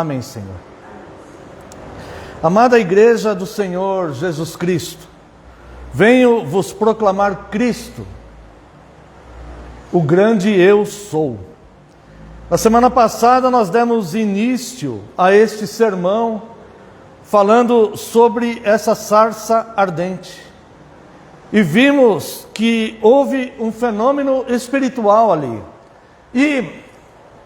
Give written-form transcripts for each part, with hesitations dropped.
Amém, Senhor. Amada Igreja do Senhor Jesus Cristo, venho vos proclamar Cristo, o grande eu sou. Na semana passada nós demos início a este sermão, falando sobre essa sarça ardente. E vimos que houve um fenômeno espiritual ali. E,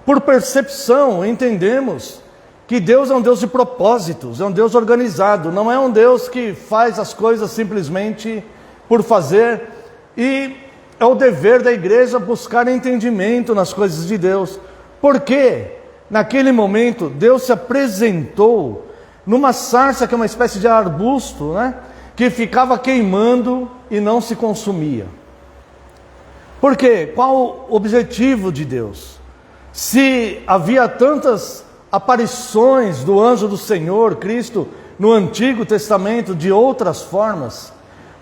por percepção, entendemos que Deus é um Deus de propósitos, é um Deus organizado, não é um Deus que faz as coisas simplesmente por fazer. E é o dever da igreja buscar entendimento nas coisas de Deus. Porque, naquele momento, Deus se apresentou numa sarça que é uma espécie de arbusto, né? Que ficava queimando e não se consumia. Por quê? Qual o objetivo de Deus? Se havia tantas aparições do anjo do Senhor, Cristo, no Antigo Testamento, de outras formas,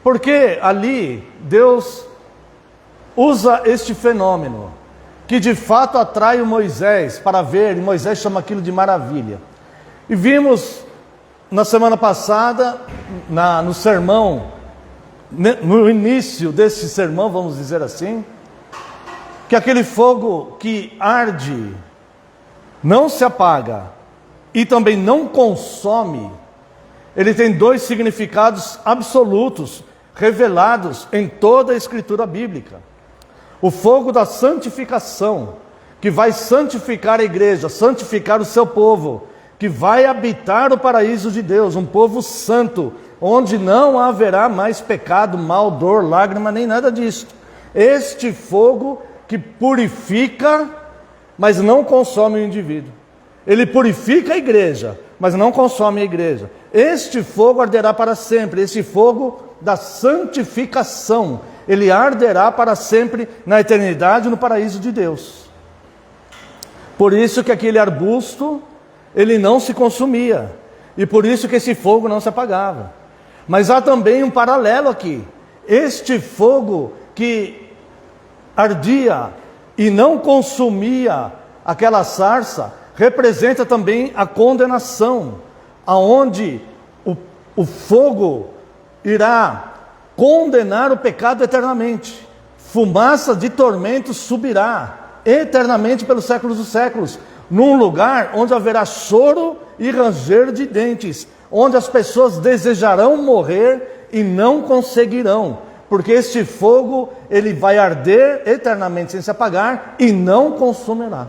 porque ali Deus usa este fenômeno, que de fato atrai o Moisés para ver, e Moisés chama aquilo de maravilha. E vimos na semana passada, no sermão, no início desse sermão, vamos dizer assim, que aquele fogo que arde, não se apaga e também não consome, ele tem dois significados absolutos, revelados em toda a Escritura Bíblica. O fogo da santificação, que vai santificar a igreja, santificar o seu povo, que vai habitar o paraíso de Deus, um povo santo, onde não haverá mais pecado, mal, dor, lágrima, nem nada disso. Este fogo que purifica, mas não consome o indivíduo. Ele purifica a igreja, mas não consome a igreja. Este fogo arderá para sempre, esse fogo da santificação, ele arderá para sempre na eternidade, no paraíso de Deus. Por isso que aquele arbusto, ele não se consumia, e por isso que esse fogo não se apagava. Mas há também um paralelo aqui. Este fogo que ardia e não consumia aquela sarça, representa também a condenação, aonde o fogo irá condenar o pecado eternamente. Fumaça de tormento subirá eternamente pelos séculos dos séculos, num lugar onde haverá choro e ranger de dentes, onde as pessoas desejarão morrer e não conseguirão, porque este fogo, ele vai arder eternamente sem se apagar e não consumirá.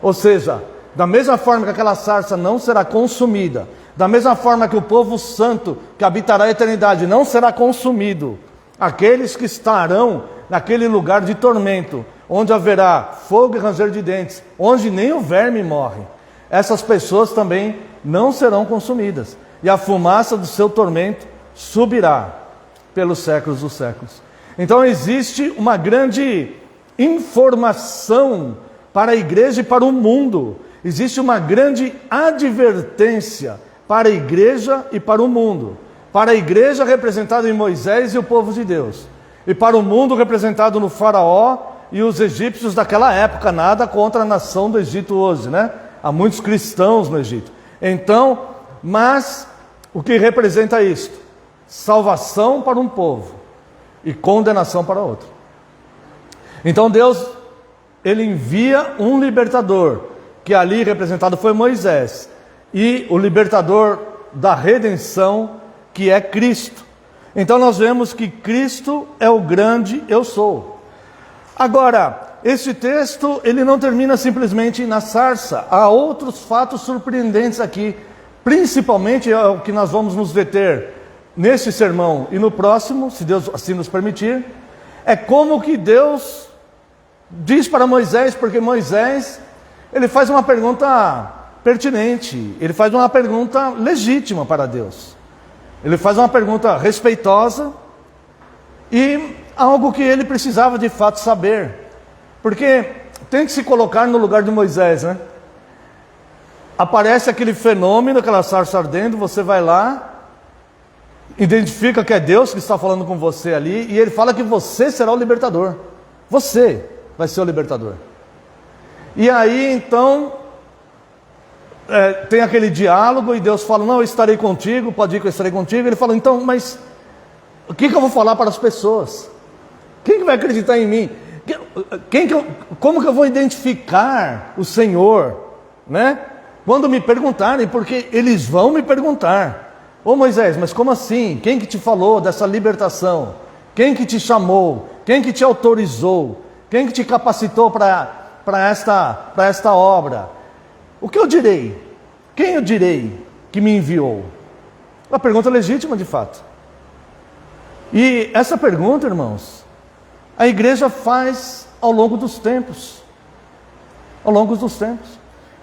Ou seja, da mesma forma que aquela sarça não será consumida, da mesma forma que o povo santo que habitará a eternidade não será consumido, aqueles que estarão naquele lugar de tormento, onde haverá fogo e ranger de dentes, onde nem o verme morre, essas pessoas também não serão consumidas, e a fumaça do seu tormento subirá pelos séculos dos séculos. Então existe uma grande informação para a igreja e para o mundo, existe uma grande advertência para a igreja e para o mundo. Para a igreja representada em Moisés e o povo de Deus, e para o mundo representado no faraó e os egípcios daquela época. Nada contra a nação do Egito hoje, né? Há muitos cristãos no Egito. Então, mas o que representa isto? Salvação para um povo e condenação para outro. Então Deus, ele envia um libertador, que ali representado foi Moisés, e o libertador da redenção, que é Cristo. Então nós vemos que Cristo é o grande eu sou. Agora, esse texto, ele não termina simplesmente na sarça. Há outros fatos surpreendentes aqui, principalmente é o que nós vamos nos deter neste sermão e no próximo, se Deus assim nos permitir. É como que Deus diz para Moisés, porque Moisés, ele faz uma pergunta pertinente, ele faz uma pergunta legítima para Deus. Ele faz uma pergunta respeitosa e algo que ele precisava de fato saber. Porque tem que se colocar no lugar de Moisés, né? Aparece aquele fenômeno, aquela sarça ardendo, você vai lá, identifica que é Deus que está falando com você ali, e ele fala que você será o libertador. Você vai ser o libertador. E aí então tem aquele diálogo e Deus fala, não, eu estarei contigo, pode ir que eu estarei contigo. Ele fala, então, mas o que eu vou falar para as pessoas? Quem que vai acreditar em mim? Como que eu vou identificar o Senhor? Né? Quando me perguntarem, porque eles vão me perguntar. Ô Moisés, mas como assim? Quem que te falou dessa libertação? Quem que te chamou? Quem que te autorizou? Quem que te capacitou para esta obra? O que eu direi? Quem eu direi que me enviou? Uma pergunta legítima de fato. E essa pergunta, irmãos, a igreja faz ao longo dos tempos. Ao longo dos tempos.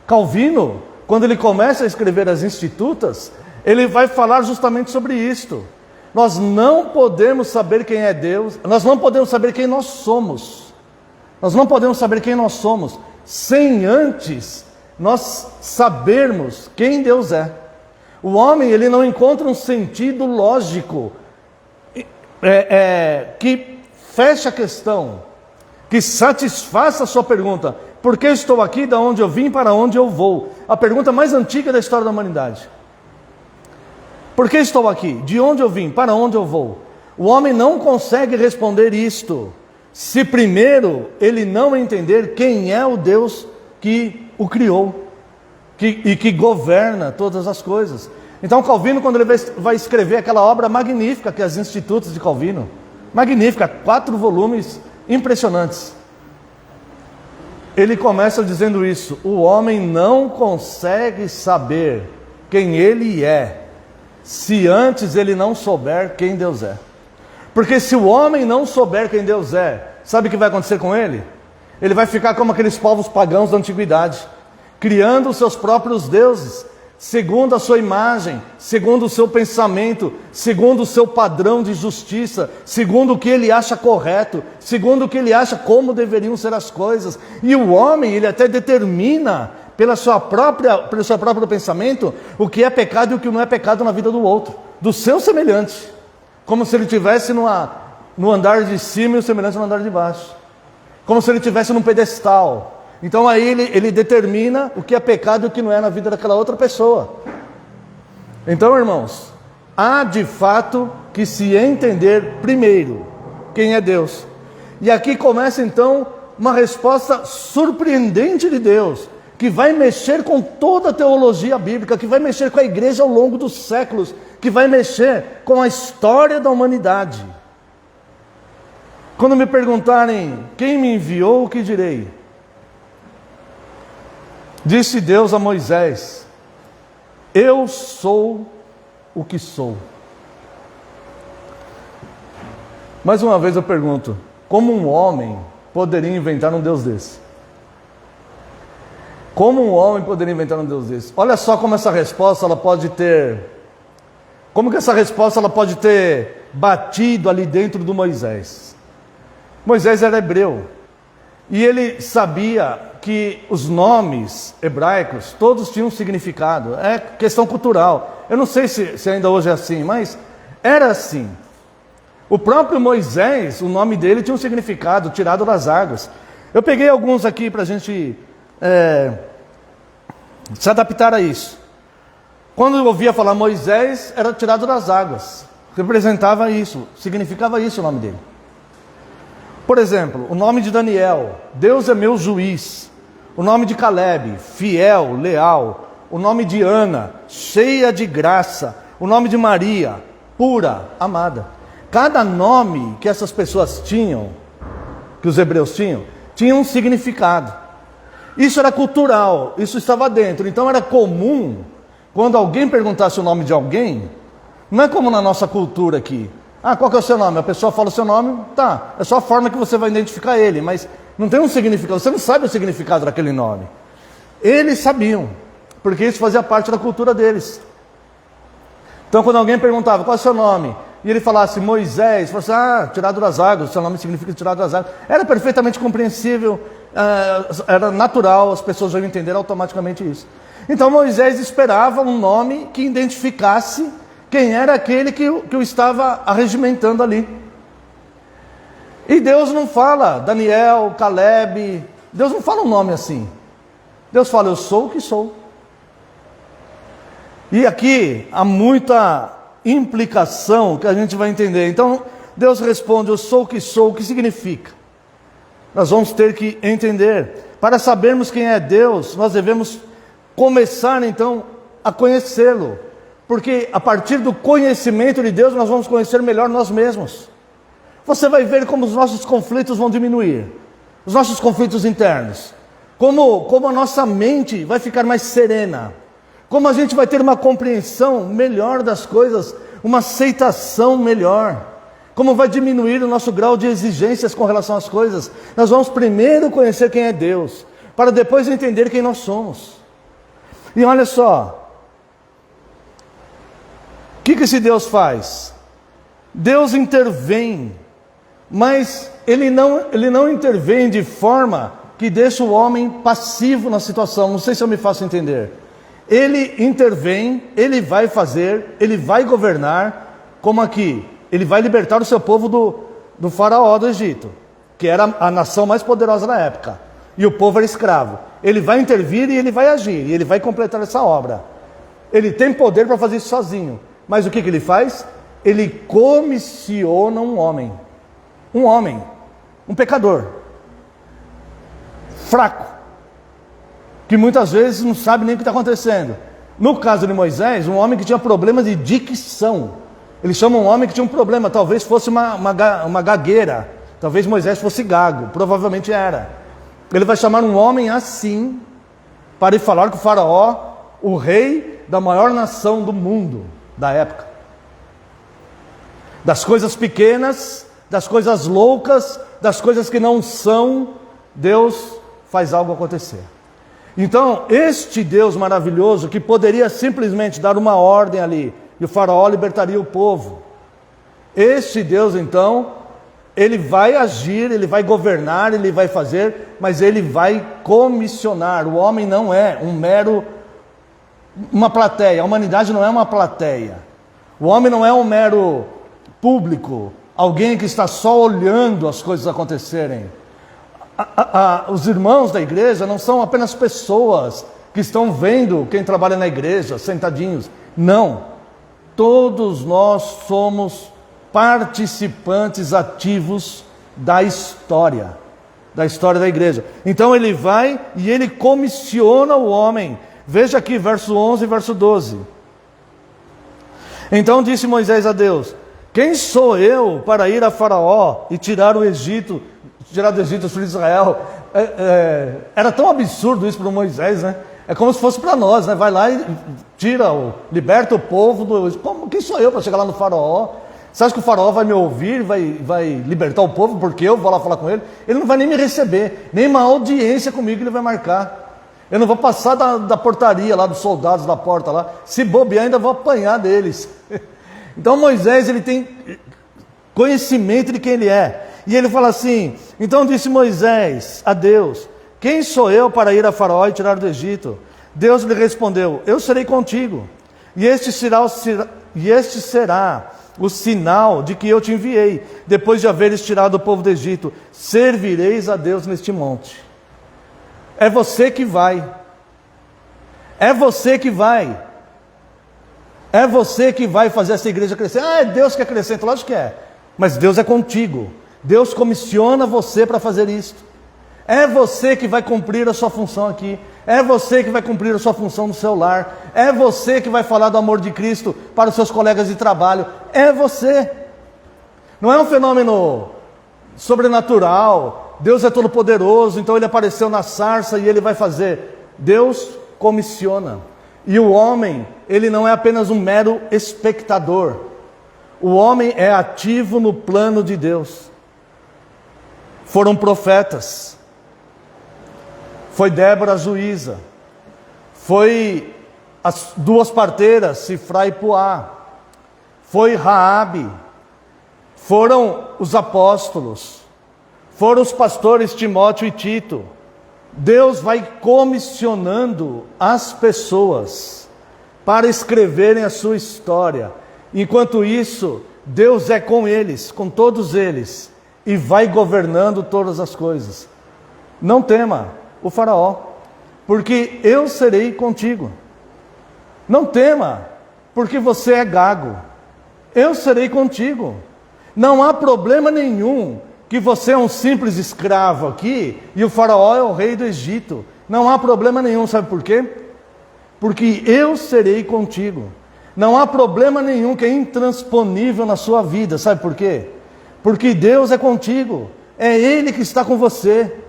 Calvino, quando ele começa a escrever as Institutas, ele vai falar justamente sobre isto. Nós não podemos saber quem é Deus, nós não podemos saber quem nós somos. Nós não podemos saber quem nós somos sem antes nós sabermos quem Deus é. O homem, ele não encontra um sentido lógico que feche a questão, que satisfaça a sua pergunta. Por que estou aqui, de onde eu vim, para onde eu vou? A pergunta mais antiga da história da humanidade. Por que estou aqui? De onde eu vim? Para onde eu vou? O homem não consegue responder isto se primeiro ele não entender quem é o Deus que o criou e que governa todas as coisas. Então Calvino, quando ele vai escrever aquela obra magnífica, que é as Institutas de Calvino, magnífica, 4 volumes impressionantes, ele começa dizendo isso: o homem não consegue saber quem ele é se antes ele não souber quem Deus é. Porque se o homem não souber quem Deus é, sabe o que vai acontecer com ele? Ele vai ficar como aqueles povos pagãos da antiguidade, criando os seus próprios deuses, segundo a sua imagem, segundo o seu pensamento, segundo o seu padrão de justiça, segundo o que ele acha correto, segundo o que ele acha como deveriam ser as coisas. E o homem, ele até determina pelo seu próprio pensamento o que é pecado e o que não é pecado na vida do outro, do seu semelhante, como se ele estivesse no andar de cima e o semelhante no andar de baixo, como se ele estivesse num pedestal. Então aí ele determina o que é pecado e o que não é na vida daquela outra pessoa. Então, irmãos, há de fato que se entender primeiro quem é Deus. E aqui começa então uma resposta surpreendente de Deus, que vai mexer com toda a teologia bíblica, que vai mexer com a igreja ao longo dos séculos, que vai mexer com a história da humanidade. Quando me perguntarem quem me enviou, o que direi? Disse Deus a Moisés: eu sou o que sou. Mais uma vez eu pergunto, como um homem poderia inventar um Deus desse? Como um homem poderia inventar um Deus desse? Olha só como essa resposta ela pode ter... Como que essa resposta ela pode ter batido ali dentro do Moisés? Moisés era hebreu. E ele sabia que os nomes hebraicos, todos tinham um significado. É questão cultural. Eu não sei se ainda hoje é assim, mas era assim. O próprio Moisés, o nome dele tinha um significado, tirado das águas. Eu peguei alguns aqui para a gente se adaptar a isso. Quando eu ouvia falar Moisés, era tirado das águas. Representava isso, significava isso o nome dele. Por exemplo, o nome de Daniel, Deus é meu juiz. O nome de Caleb, fiel, leal. O nome de Ana, cheia de graça. O nome de Maria, pura, amada. Cada nome que essas pessoas tinham, que os hebreus tinham, tinha um significado. Isso era cultural, isso estava dentro. Então era comum, quando alguém perguntasse o nome de alguém, não é como na nossa cultura aqui. Ah, qual que é o seu nome? A pessoa fala o seu nome, tá, é só a forma que você vai identificar ele, mas não tem um significado, você não sabe o significado daquele nome. Eles sabiam, porque isso fazia parte da cultura deles. Então quando alguém perguntava, qual é o seu nome? E ele falasse Moisés, falasse, tirado das águas, o seu nome significa tirado das águas. Era perfeitamente compreensível, era natural, as pessoas já iam entender automaticamente isso. Então Moisés esperava um nome que identificasse quem era aquele que o estava arregimentando ali. E Deus não fala Daniel, Caleb, Deus não fala um nome assim. Deus fala, eu sou o que sou. E aqui há muita implicação que a gente vai entender. Então, Deus responde: eu sou o que sou. O que significa? Nós vamos ter que entender. Para sabermos quem é Deus, nós devemos começar então a conhecê-lo. Porque a partir do conhecimento de Deus, nós vamos conhecer melhor nós mesmos. Você vai ver como os nossos conflitos vão diminuir. Os nossos conflitos internos. Como a nossa mente vai ficar mais serena. Como a gente vai ter uma compreensão melhor das coisas, uma aceitação melhor. Como vai diminuir o nosso grau de exigências com relação às coisas. Nós vamos primeiro conhecer quem é Deus, para depois entender quem nós somos. E olha só, o que esse Deus faz? Deus intervém, mas Ele não intervém de forma que deixa o homem passivo na situação. Não sei se eu me faço entender. Ele intervém, Ele vai fazer, Ele vai governar, como aqui. Ele vai libertar o seu povo do faraó do Egito, que era a nação mais poderosa da época. E o povo era escravo. Ele vai intervir e Ele vai agir, e Ele vai completar essa obra. Ele tem poder para fazer isso sozinho. Mas o que Ele faz? Ele comissiona um homem, um pecador, fraco, que muitas vezes não sabe nem o que está acontecendo. No caso de Moisés, um homem que tinha problema de dicção. Eles chamam um homem que tinha um problema, talvez fosse uma gagueira, talvez Moisés fosse gago, provavelmente era. Ele vai chamar um homem assim, para ir falar com o faraó, o rei da maior nação do mundo, da época. Das coisas pequenas, das coisas loucas, das coisas que não são, Deus faz algo acontecer. Então, este Deus maravilhoso, que poderia simplesmente dar uma ordem ali, e o faraó libertaria o povo. Este Deus, então, Ele vai agir, Ele vai governar, Ele vai fazer, mas Ele vai comissionar. O homem não é uma plateia, a humanidade não é uma plateia. O homem não é um mero público, alguém que está só olhando as coisas acontecerem. Os irmãos da igreja não são apenas pessoas que estão vendo quem trabalha na igreja, sentadinhos. Não. Todos nós somos participantes ativos da história da igreja. Então Ele vai e Ele comissiona o homem. Veja aqui, verso 11 e verso 12. Então disse Moisés a Deus: quem sou eu para ir a Faraó e tirar do Egito os filhos de Israel? Era tão absurdo isso para Moisés, né? É como se fosse para nós, né? Vai lá e liberta o povo quem sou eu para chegar lá no Faraó? Você acha que o Faraó vai me ouvir, vai libertar o povo porque eu vou lá falar com ele? Ele não vai nem me receber, nem uma audiência comigo ele vai marcar. Eu não vou passar da portaria lá, dos soldados da porta lá. Se bobear, ainda vou apanhar deles. Então Moisés, ele tem conhecimento de quem ele é. E ele fala assim: então disse Moisés a Deus: quem sou eu para ir a Faraó e tirar do Egito? Deus lhe respondeu: eu serei contigo, e este será o sinal de que eu te enviei. Depois de haveres tirado o povo do Egito, servireis a Deus neste monte. É você que vai. É você que vai. É você que vai fazer essa igreja crescer. É Deus que acrescenta, lógico que é. Mas Deus é contigo. Deus comissiona você para fazer isso. É você que vai cumprir a sua função aqui. É você que vai cumprir a sua função no seu lar. É você que vai falar do amor de Cristo para os seus colegas de trabalho. É você. Não é um fenômeno sobrenatural. Deus é todo poderoso, então Ele apareceu na sarça e Ele vai fazer. Deus comissiona. E o homem, ele não é apenas um mero espectador. O homem é ativo no plano de Deus. Foram profetas. Foi Débora a juíza. Foi as duas parteiras, Sifrá e Puá. Foi Raabe. Foram os apóstolos. Foram os pastores Timóteo e Tito. Deus vai comissionando as pessoas para escreverem a sua história. Enquanto isso, Deus é com eles, com todos eles, e vai governando todas as coisas. Não tema o faraó, porque eu serei contigo. Não tema, porque você é gago. Eu serei contigo. Não há problema nenhum que você é um simples escravo aqui e o faraó é o rei do Egito. Não há problema nenhum, sabe por quê? Porque eu serei contigo. Não há problema nenhum que é intransponível na sua vida, sabe por quê? Porque Deus é contigo, é Ele que está com você.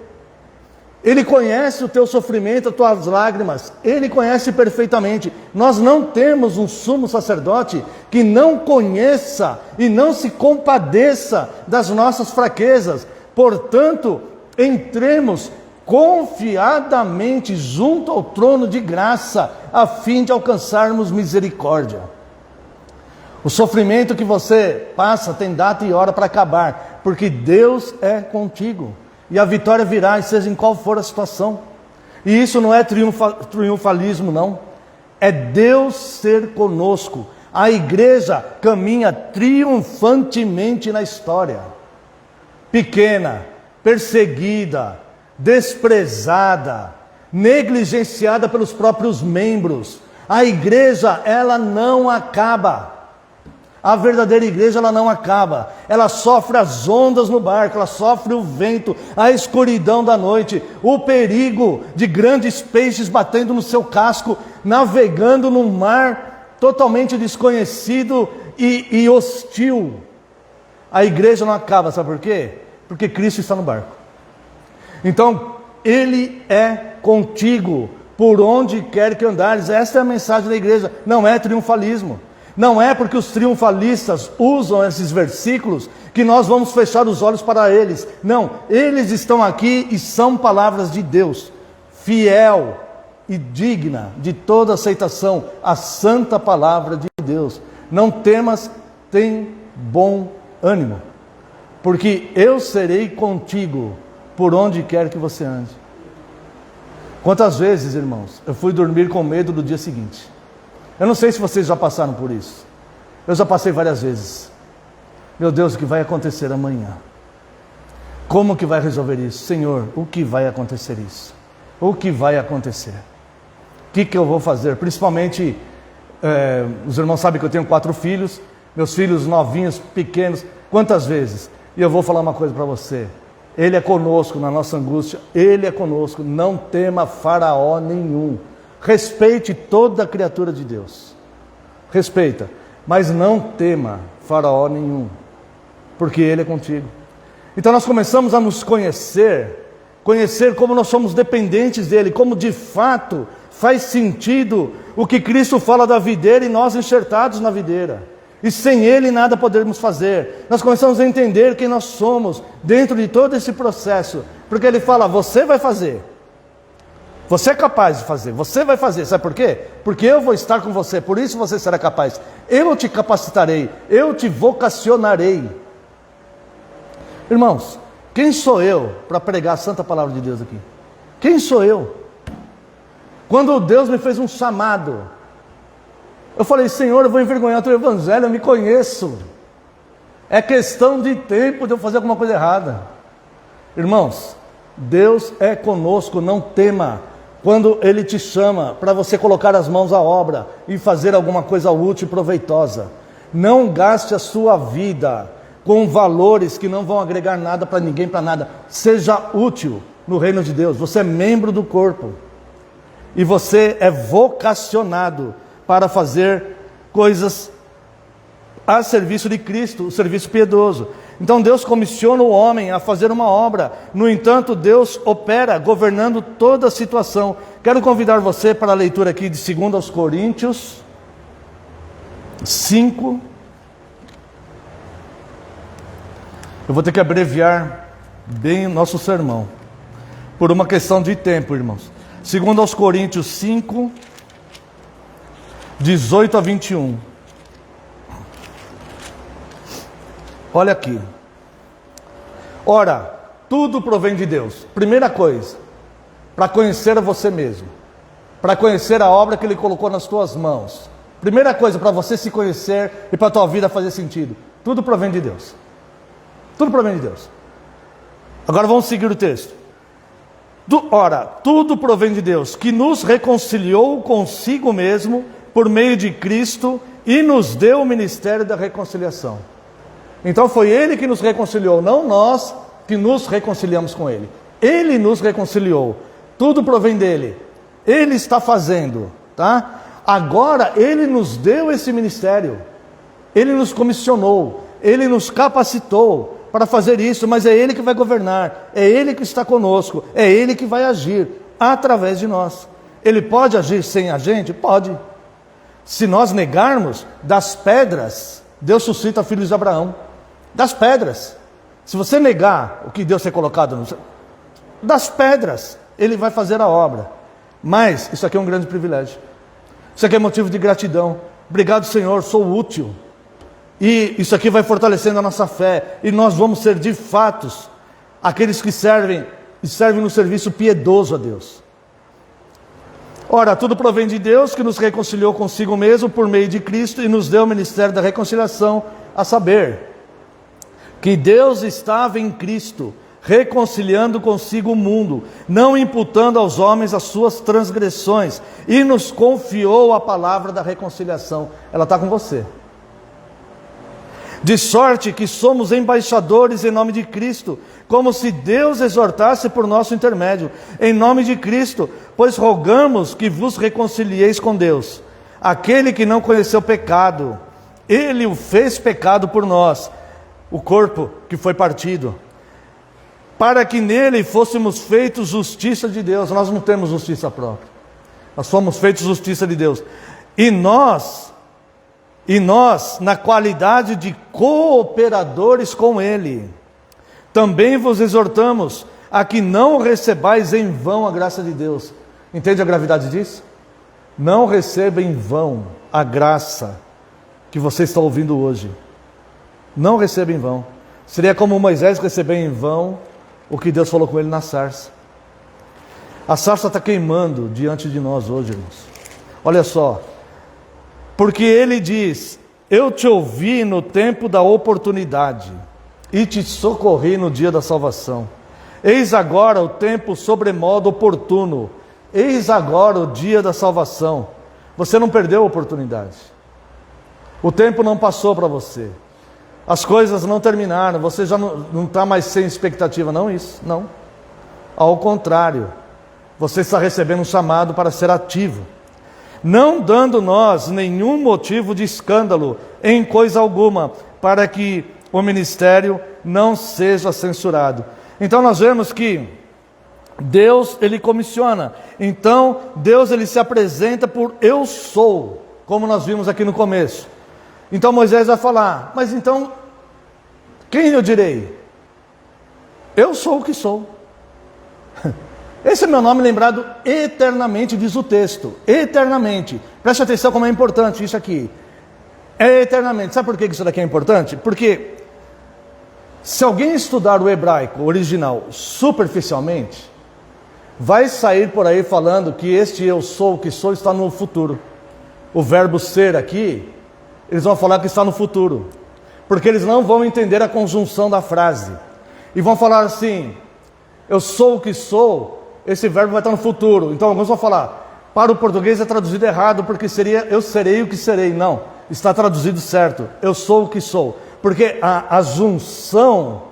Ele conhece o teu sofrimento, as tuas lágrimas, Ele conhece perfeitamente. Nós não temos um sumo sacerdote que não conheça e não se compadeça das nossas fraquezas. Portanto, entremos confiadamente junto ao trono de graça, a fim de alcançarmos misericórdia. O sofrimento que você passa tem data e hora para acabar, porque Deus é contigo. E a vitória virá, seja em qual for a situação. E isso não é triunfalismo, não. É Deus ser conosco. A igreja caminha triunfantemente na história. Pequena, perseguida, desprezada, negligenciada pelos próprios membros. A igreja, ela não acaba. A verdadeira igreja, ela não acaba. Ela sofre as ondas no barco, ela sofre o vento, a escuridão da noite, o perigo de grandes peixes batendo no seu casco, navegando num mar totalmente desconhecido e hostil. A igreja não acaba, sabe por quê? Porque Cristo está no barco. Então, Ele é contigo, por onde quer que andares. Esta é a mensagem da igreja, não é triunfalismo. Não é porque os triunfalistas usam esses versículos que nós vamos fechar os olhos para eles. Não, eles estão aqui e são palavras de Deus, fiel e digna de toda aceitação, a santa palavra de Deus. Não temas, tem bom ânimo, porque eu serei contigo por onde quer que você ande. Quantas vezes, irmãos, eu fui dormir com medo do dia seguinte? Eu não sei se vocês já passaram por isso. Eu já passei várias vezes. Meu Deus, o que vai acontecer amanhã? Como que vai resolver isso? Senhor, o que vai acontecer isso? O que vai acontecer? O que eu vou fazer? Principalmente, os irmãos sabem que eu tenho 4 filhos, meus filhos novinhos, pequenos. Quantas vezes? E eu vou falar uma coisa para você. Ele é conosco na nossa angústia. Ele é conosco. Não tema faraó nenhum. Respeite toda criatura de Deus. Respeita. Mas não tema faraó nenhum. Porque Ele é contigo. Então nós começamos a nos conhecer. Conhecer como nós somos dependentes dEle. Como de fato faz sentido o que Cristo fala da videira e nós enxertados na videira. E sem Ele nada podemos fazer. Nós começamos a entender quem nós somos dentro de todo esse processo. Porque Ele fala, você vai fazer. Você é capaz de fazer, você vai fazer, sabe por quê? Porque eu vou estar com você, por isso você será capaz. Eu te capacitarei, eu te vocacionarei. Irmãos, quem sou eu para pregar a santa palavra de Deus aqui? Quem sou eu? Quando Deus me fez um chamado, eu falei, Senhor, eu vou envergonhar o teu evangelho, eu me conheço. É questão de tempo de eu fazer alguma coisa errada. Irmãos, Deus é conosco, não tema. Quando Ele te chama para você colocar as mãos à obra e fazer alguma coisa útil e proveitosa. Não gaste a sua vida com valores que não vão agregar nada para ninguém, para nada. Seja útil no reino de Deus. Você é membro do corpo. E você é vocacionado para fazer coisas a serviço de Cristo, o serviço piedoso. Então Deus comissiona o homem a fazer uma obra. No entanto, Deus opera governando toda a situação. Quero convidar você para a leitura aqui de 2 Coríntios 5. Eu vou ter que abreviar bem o nosso sermão, por uma questão de tempo, irmãos. 2 Coríntios 5, 18 a 21. Olha aqui. Ora, tudo provém de Deus. Primeira coisa, para conhecer a você mesmo, para conhecer a obra que Ele colocou nas tuas mãos. Primeira coisa, para você se conhecer e para a tua vida fazer sentido. Tudo provém de Deus. Tudo provém de Deus. Agora vamos seguir o texto. Ora, tudo provém de Deus, que nos reconciliou consigo mesmo por meio de Cristo e nos deu o ministério da reconciliação. Então foi Ele que nos reconciliou, não nós que nos reconciliamos com Ele. Ele nos reconciliou, tudo provém dEle, Ele está fazendo, tá? Agora Ele nos deu esse ministério, Ele nos comissionou, Ele nos capacitou para fazer isso, mas é Ele que vai governar, é Ele que está conosco, é Ele que vai agir através de nós. Ele pode agir sem a gente? Pode. Se nós negarmos, das pedras, Deus suscita filhos de Abraão. Das pedras. Se você negar o que Deus tem colocado das pedras, Ele vai fazer a obra. Mas isso aqui é um grande privilégio. Isso aqui é motivo de gratidão. Obrigado, Senhor, sou útil. E isso aqui vai fortalecendo a nossa fé. E nós vamos ser de fato aqueles que servem no serviço piedoso a Deus. Ora, tudo provém de Deus, que nos reconciliou consigo mesmo por meio de Cristo e nos deu o ministério da reconciliação, a saber, que Deus estava em Cristo, reconciliando consigo o mundo, não imputando aos homens as suas transgressões, e nos confiou a palavra da reconciliação. Ela está com você. De sorte que somos embaixadores em nome de Cristo, como se Deus exortasse por nosso intermédio, em nome de Cristo, pois rogamos que vos reconcilieis com Deus. Aquele que não conheceu pecado, Ele o fez pecado por nós, o corpo que foi partido, para que nele fôssemos feitos justiça de Deus. Nós não temos justiça própria, nós fomos feitos justiça de Deus. E nós, na qualidade de cooperadores com Ele, também vos exortamos a que não recebais em vão a graça de Deus. Entende a gravidade disso? Não receba em vão a graça que você está ouvindo hoje. Não receba em vão. Seria como Moisés receber em vão o que Deus falou com ele na sarça. A sarça está queimando diante de nós hoje, irmãos. Olha só. Porque Ele diz: eu te ouvi no tempo da oportunidade e te socorri no dia da salvação. Eis agora o tempo sobremodo oportuno. Eis agora o dia da salvação. Você não perdeu a oportunidade. O tempo não passou para você. As coisas não terminaram. Você já não está mais sem expectativa. Não isso, não. Ao contrário. Você está recebendo um chamado para ser ativo. Não dando nós nenhum motivo de escândalo em coisa alguma, para que o ministério não seja censurado. Então nós vemos que Deus, Ele comissiona. Então Deus, Ele se apresenta por eu sou, como nós vimos aqui no começo. Então Moisés vai falar: mas então, quem eu direi? Eu sou o que sou. Esse é meu nome lembrado eternamente, diz o texto. Eternamente. Preste atenção como é importante isso aqui. É eternamente. Sabe por que isso daqui é importante? Porque se alguém estudar o hebraico original superficialmente, vai sair por aí falando que este eu sou o que sou está no futuro. O verbo ser aqui, eles vão falar que está no futuro. Porque eles não vão entender a conjunção da frase. E vão falar assim: eu sou o que sou. Esse verbo vai estar no futuro. Então alguns vão falar: para o português é traduzido errado, porque seria eu serei o que serei. Não, está traduzido certo. Eu sou o que sou. Porque a junção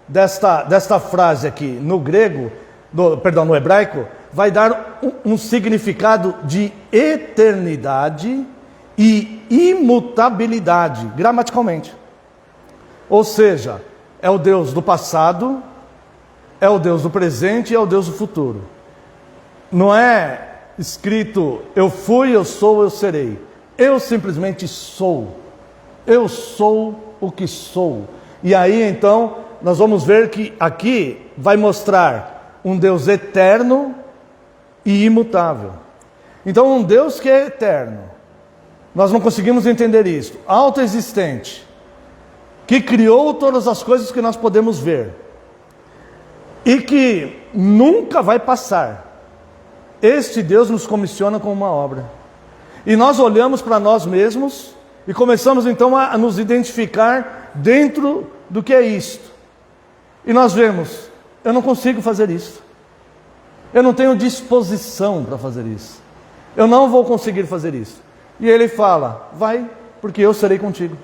desta frase aqui no grego, no hebraico, vai dar um significado de eternidade e imutabilidade, gramaticalmente. Ou seja, é o Deus do passado, é o Deus do presente e é o Deus do futuro. Não é escrito eu fui, eu sou, eu serei. Eu simplesmente sou. Eu sou o que sou. E aí então nós vamos ver que aqui vai mostrar um Deus eterno e imutável. Então um Deus que é eterno, nós não conseguimos entender isso, autoexistente, que criou todas as coisas que nós podemos ver e que nunca vai passar. Este Deus nos comissiona com uma obra. E nós olhamos para nós mesmos e começamos então a nos identificar dentro do que é isto. E nós vemos: eu não consigo fazer isso. Eu não tenho disposição para fazer isso. Eu não vou conseguir fazer isso. E ele fala: vai, porque eu serei contigo.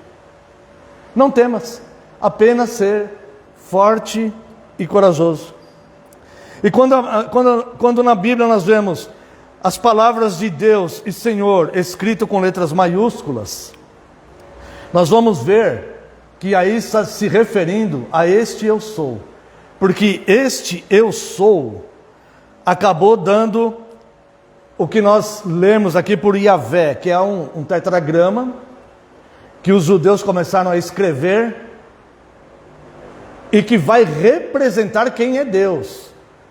Não temas, apenas ser forte e corajoso. E quando na Bíblia nós vemos as palavras de Deus e Senhor escrito com letras maiúsculas, nós vamos ver que aí está se referindo a este eu sou. Porque este eu sou acabou dando o que nós lemos aqui por Yahvé, que é um tetragrama que os judeus começaram a escrever e que vai representar quem é Deus,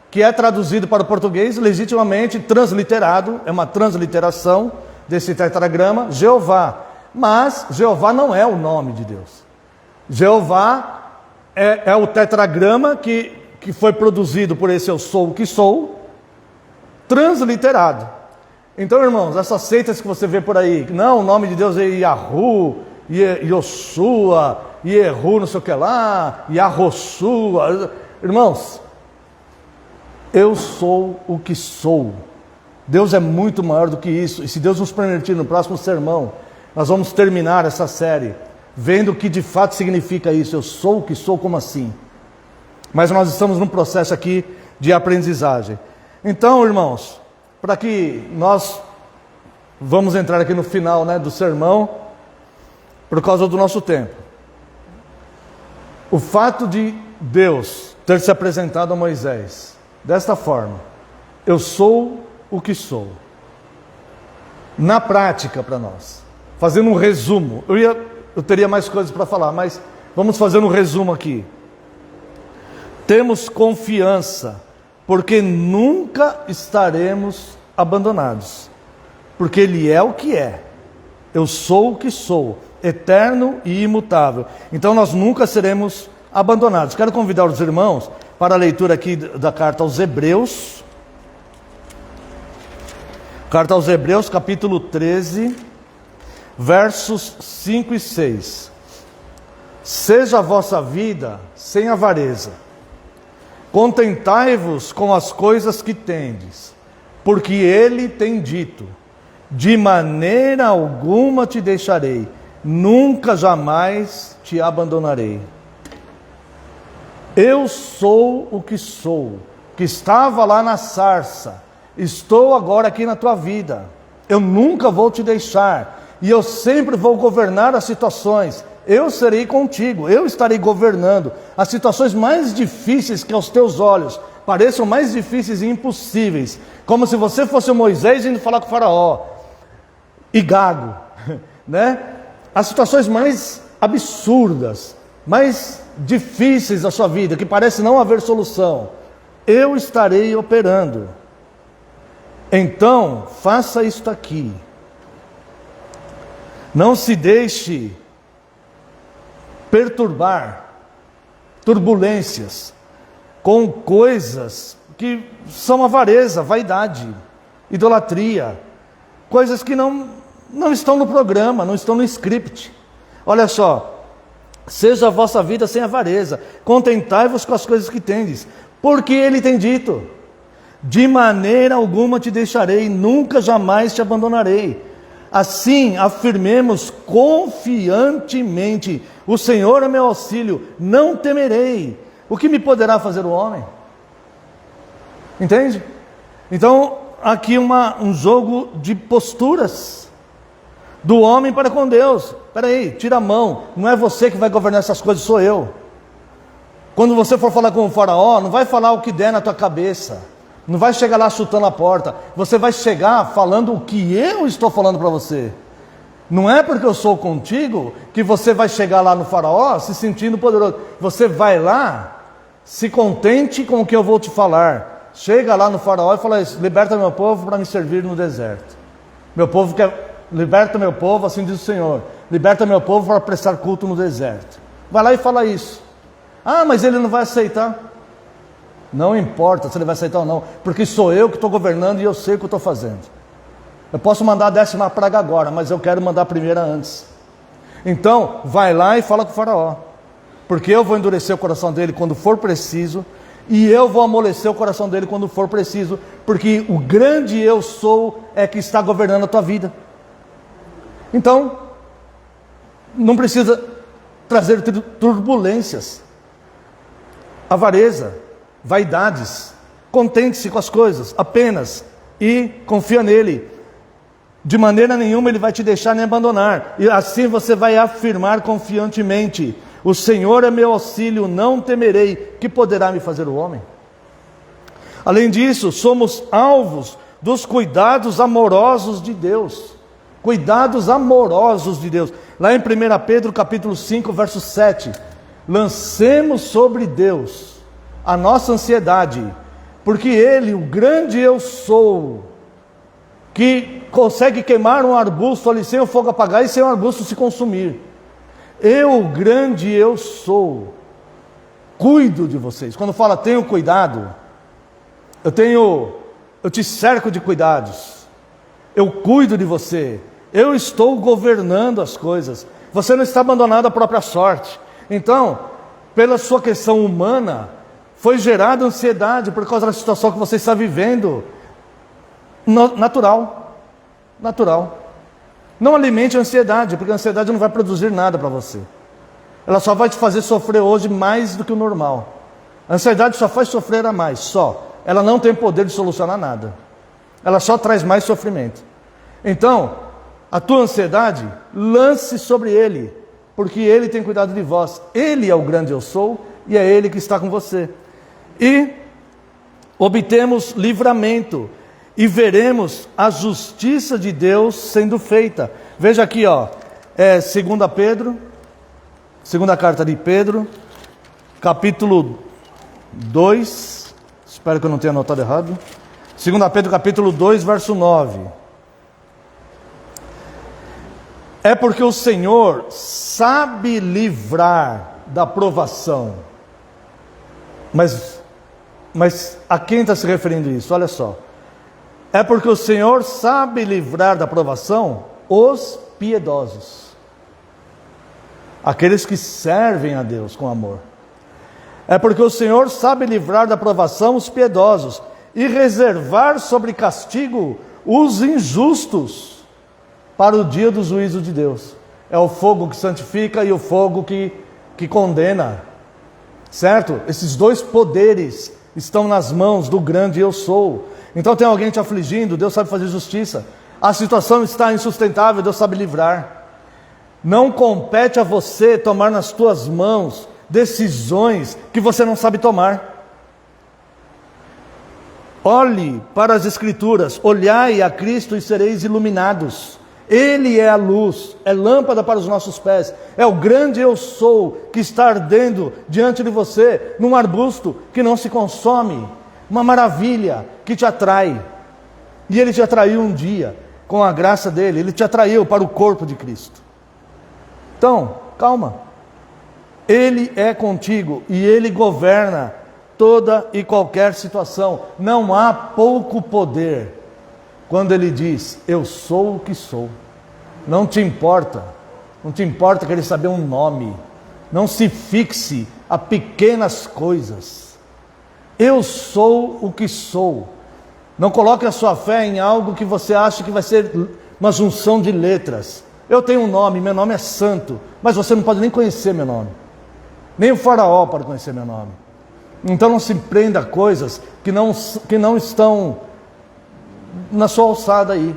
que é traduzido para o português legitimamente, transliterado, é uma transliteração desse tetragrama, Jeová. Mas Jeová não é o nome de Deus. Jeová é o tetragrama que foi produzido por esse eu sou o que sou, transliterado. Então, irmãos, essas seitas que você vê por aí, não, o nome de Deus é Yahu, Yoshua, Yehu, não sei o que lá, Yahoshua. Irmãos, eu sou o que sou. Deus é muito maior do que isso. E se Deus nos permitir, no próximo sermão, nós vamos terminar essa série vendo o que de fato significa isso. Eu sou o que sou, como assim? Mas nós estamos num processo aqui de aprendizagem. Então, irmãos, para que nós vamos entrar aqui no final, do sermão, por causa do nosso tempo. O fato de Deus ter se apresentado a Moisés desta forma: eu sou o que sou. Na prática, para nós, fazendo um resumo, eu teria mais coisas para falar, mas vamos fazer um resumo aqui. Temos confiança, porque nunca estaremos abandonados, porque Ele é o que é. Eu sou o que sou, eterno e imutável. Então nós nunca seremos abandonados. Quero convidar os irmãos para a leitura aqui da carta aos Hebreus. Carta aos Hebreus, capítulo 13, versos 5 e 6. Seja a vossa vida sem avareza. Contentai-vos com as coisas que tendes, porque Ele tem dito: de maneira alguma te deixarei, nunca jamais te abandonarei. Eu sou o que sou, que estava lá na sarça, estou agora aqui na tua vida. Eu nunca vou te deixar, e eu sempre vou governar as situações. Eu serei contigo, eu estarei governando as situações mais difíceis que aos teus olhos pareçam mais difíceis e impossíveis, como se você fosse o Moisés indo falar com o faraó, e gago, As situações mais absurdas, mais difíceis da sua vida, que parece não haver solução, eu estarei operando. Então, faça isto aqui. Não se deixe perturbar, turbulências, com coisas que são avareza, vaidade, idolatria, coisas que não estão no programa, não estão no script. Olha só: seja a vossa vida sem avareza, contentai-vos com as coisas que tendes, porque Ele tem dito: de maneira alguma te deixarei, nunca jamais te abandonarei. Assim, afirmemos confiantemente: o Senhor é meu auxílio, não temerei. O que me poderá fazer o homem? Entende? Então, aqui um jogo de posturas do homem para com Deus. Espera aí, tira a mão. Não é você que vai governar essas coisas, sou eu. Quando você for falar com o faraó, não vai falar o que der na tua cabeça. Não vai chegar lá chutando a porta. Você vai chegar falando o que eu estou falando para você. Não é porque eu sou contigo que você vai chegar lá no faraó se sentindo poderoso. Você vai lá, se contente com o que eu vou te falar. Chega lá no faraó e fala isso: liberta meu povo para me servir no deserto. Liberta meu povo, assim diz o Senhor. Liberta meu povo para prestar culto no deserto. Vai lá e fala isso. Ah, mas ele não vai aceitar. Não importa se ele vai aceitar ou não, porque sou eu que estou governando e eu sei o que eu estou fazendo. Eu posso mandar a 10ª praga agora, mas eu quero mandar a primeira antes. Então, vai lá e fala com o faraó, porque eu vou endurecer o coração dele quando for preciso, e eu vou amolecer o coração dele quando for preciso, porque o grande eu sou é que está governando a tua vida. Então, não precisa trazer turbulências, avareza, vaidades. Contente-se com as coisas apenas e confia nele. De maneira nenhuma ele vai te deixar nem abandonar. E assim você vai afirmar confiantemente: o Senhor é meu auxílio, não temerei. Que poderá me fazer o homem? Além disso, somos alvos dos cuidados amorosos de Deus. Cuidados amorosos de Deus. Lá em 1 Pedro capítulo 5, verso 7. Lancemos sobre Deus a nossa ansiedade, porque Ele, o grande eu sou, que consegue queimar um arbusto ali sem o fogo apagar e sem o arbusto se consumir. Eu, o grande eu sou, cuido de vocês. Quando fala tenho cuidado, eu te cerco de cuidados. Eu cuido de você. Eu estou governando as coisas. Você não está abandonado à própria sorte. Então, pela sua questão humana, foi gerada ansiedade por causa da situação que você está vivendo. Natural. Não alimente a ansiedade, porque a ansiedade não vai produzir nada para você. Ela só vai te fazer sofrer hoje mais do que o normal. A ansiedade só faz sofrer a mais, só. Ela não tem poder de solucionar nada. Ela só traz mais sofrimento. Então, a tua ansiedade, lance sobre Ele, porque Ele tem cuidado de vós. Ele é o grande eu sou e é Ele que está com você. E obtemos livramento e veremos a justiça de Deus sendo feita. Veja aqui, segunda carta de Pedro, capítulo 2, espero que eu não tenha anotado errado. 2 Pedro capítulo 2, verso 9. É porque o Senhor sabe livrar da provação. Mas a quem está se referindo isso? Olha só. É porque o Senhor sabe livrar da provação os piedosos. Aqueles que servem a Deus com amor. É porque o Senhor sabe livrar da provação os piedosos e reservar sobre castigo os injustos para o dia do juízo de Deus. É o fogo que santifica e o fogo que condena. Certo? Esses dois poderes estão nas mãos do grande eu sou. Então tem alguém te afligindo, Deus sabe fazer justiça. A situação está insustentável, Deus sabe livrar. Não compete a você tomar nas tuas mãos decisões que você não sabe tomar. Olhe para as Escrituras, olhai a Cristo e sereis iluminados. Ele é a luz, é lâmpada para os nossos pés, é o grande eu sou que está ardendo diante de você, num arbusto que não se consome, uma maravilha que te atrai. E Ele te atraiu um dia, com a graça dEle, Ele te atraiu para o corpo de Cristo. Então, calma, Ele é contigo e Ele governa toda e qualquer situação. Não há pouco poder quando Ele diz, eu sou o que sou. Não te importa querer saber um nome. Não se fixe a pequenas coisas. Eu sou o que sou. Não coloque a sua fé em algo que você acha que vai ser uma junção de letras. Eu tenho um nome, meu nome é Santo, mas você não pode nem conhecer meu nome. Nem o faraó pode conhecer meu nome. Então não se prenda a coisas que não estão na sua alçada aí.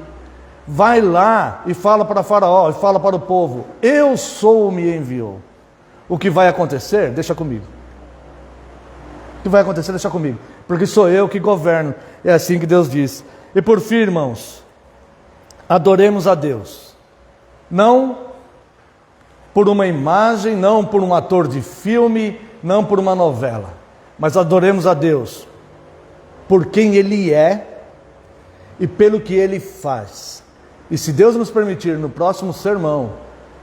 Vai lá e fala para faraó, e fala para o povo, eu sou, me enviou. O que vai acontecer, deixa comigo. O que vai acontecer, deixa comigo. Porque sou eu que governo. É assim que Deus diz. E por fim, irmãos, adoremos a Deus. Não por uma imagem, não por um ator de filme, não por uma novela. Mas adoremos a Deus por quem Ele é e pelo que Ele faz. E se Deus nos permitir, no próximo sermão,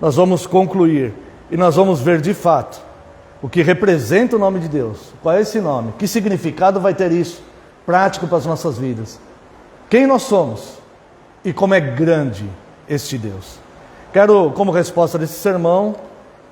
nós vamos concluir e nós vamos ver de fato o que representa o nome de Deus. Qual é esse nome? Que significado vai ter isso? Prático para as nossas vidas. Quem nós somos e como é grande este Deus. Quero, como resposta desse sermão,